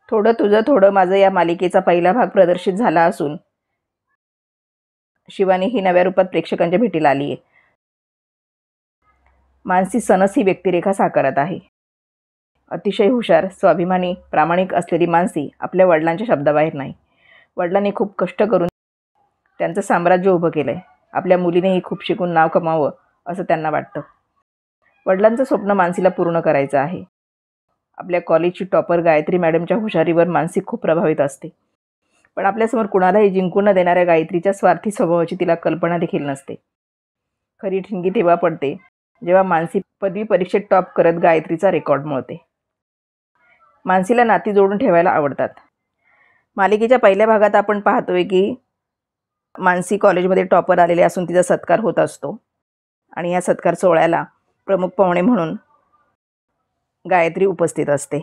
थोडं तुझं थोडं माझं या मालिकेचा पहिला भाग प्रदर्शित झाला असून शिवानी ही नव्या रूपात प्रेक्षकांच्या भेटीला आली आहे. मानसी सनस ही व्यक्तिरेखा साकारत आहे. अतिशय हुशार, स्वाभिमानी, प्रामाणिक असलेली मानसी आपल्या वडिलांच्या शब्दाबाहेर नाही. वडिलांनी खूप कष्ट करून त्यांचं साम्राज्य उभं केलंय. आपल्या मुलीनेही खूप शिकून नाव कमावं असं त्यांना वाटतं. वडिलांचं स्वप्न मानसीला पूर्ण करायचं आहे. आपल्या कॉलेजची टॉपर गायत्री मॅडमच्या हुशारीवर मानसी खूप प्रभावित असते. पण आपल्यासमोर कुणालाही जिंकून न देणाऱ्या गायत्रीच्या स्वार्थी स्वभावाची तिला कल्पना देखील नसते. खरी ठिणगी तेव्हा पडते जेव्हा मानसी पदवी परीक्षेत टॉप करत गायत्रीचा रेकॉर्ड मोडते. मानसीला नाती जोडून ठेवायला आवडतात. मालिकेच्या पहिल्या भागात आपण पाहतोय की मानसी कॉलेजमध्ये टॉपर आलेले असून तिचा सत्कार होत असतो आणि या सत्कार सोहळ्याला प्रमुख पाहुणे म्हणून गायत्री उपस्थित असते.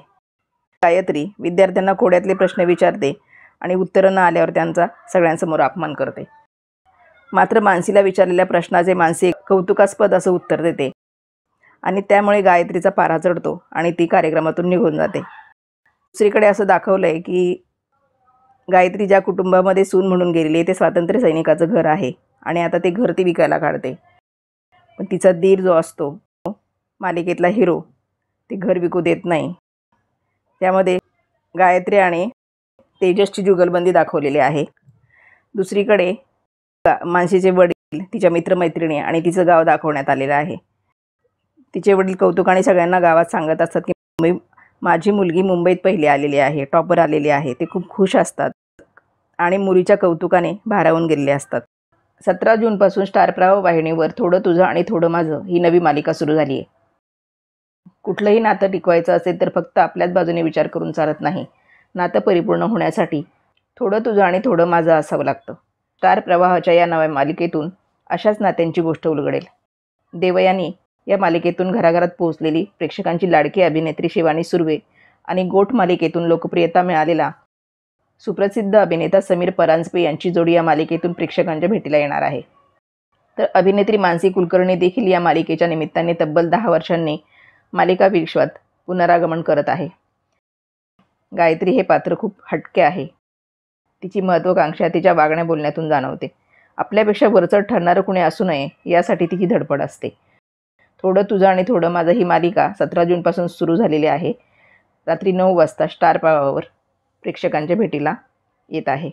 गायत्री विद्यार्थ्यांना खोड्यातले प्रश्न विचारते आणि उत्तरं न आल्यावर त्यांचा सगळ्यांसमोर अपमान करते. मात्र मानसीला विचारलेल्या प्रश्नाचे मानसी कौतुकास्पद असं उत्तर देते आणि त्यामुळे गायत्रीचा पारा चढतो आणि ती कार्यक्रमातून निघून जाते. दुसरीकडे असं दाखवलं आहे की गायत्री ज्या कुटुंबामध्ये सून म्हणून गेलेली आहे ते स्वातंत्र्य सैनिकाचं घर आहे आणि आता ते घर ती विकायला काढते. पण तिचा दीर जो असतो मालिकेतला हिरो ते घर विकू देत नाही. त्यामध्ये गायत्री आणि तेजसची जुगलबंदी दाखवलेली आहे. दुसरीकडे मानसीचे वडील, तिच्या मित्रमैत्रिणी आणि तिचं गाव दाखवण्यात आलेलं आहे. तिचे वडील कौतुकाने सगळ्यांना गावात सांगत असतात की माझी मुलगी मुंबईत पहिली आलेली आहे, टॉपर आलेली आहे. ते खूप खुश असतात आणि मुलीच्या कौतुकाने भारावून गेलेले असतात. 17 जूनपासून स्टार प्रवाह वाहिनीवर थोडं तुझं आणि थोडं माझं ही नवी मालिका सुरू झाली आहे. कुठलंही नातं टिकवायचं असेल तर फक्त आपल्याच बाजूने विचार करून चालत नाही. नातं परिपूर्ण होण्यासाठी थोडं तुझं आणि थोडं माझं असावं लागतं. स्टार प्रवाहाच्या या नव्या मालिकेतून अशाच नात्यांची गोष्ट उलगडेल. देवयानी या मालिकेतून घराघरात पोहोचलेली प्रेक्षकांची लाडकी अभिनेत्री शिवानी सुर्वे आणि गोठ मालिकेतून लोकप्रियता मिळालेला सुप्रसिद्ध अभिनेता समीर परांजपे यांची जोडी या मालिकेतून प्रेक्षकांच्या भेटीला येणार आहे. तर अभिनेत्री मानसी कुलकर्णी देखील या मालिकेच्या निमित्ताने तब्बल 10 वर्षांनी मालिका विश्वात पुनरागमन करत आहे. गायत्री हे पात्र खूप हटके आहे. तिची महत्त्वाकांक्षा तिच्या वागण्या बोलण्यातून जाणवते. आपल्यापेक्षा वरचढ ठरणारं कुणी असू नये यासाठी तिची धडपड असते. थोडं तुझं आणि थोडं माझं ही मालिका 17 जूनपासून सुरू झालेली आहे. रात्री 9 वाजता स्टार प्रवाहावर प्रेक्षकांच्या भेटीला येत आहे.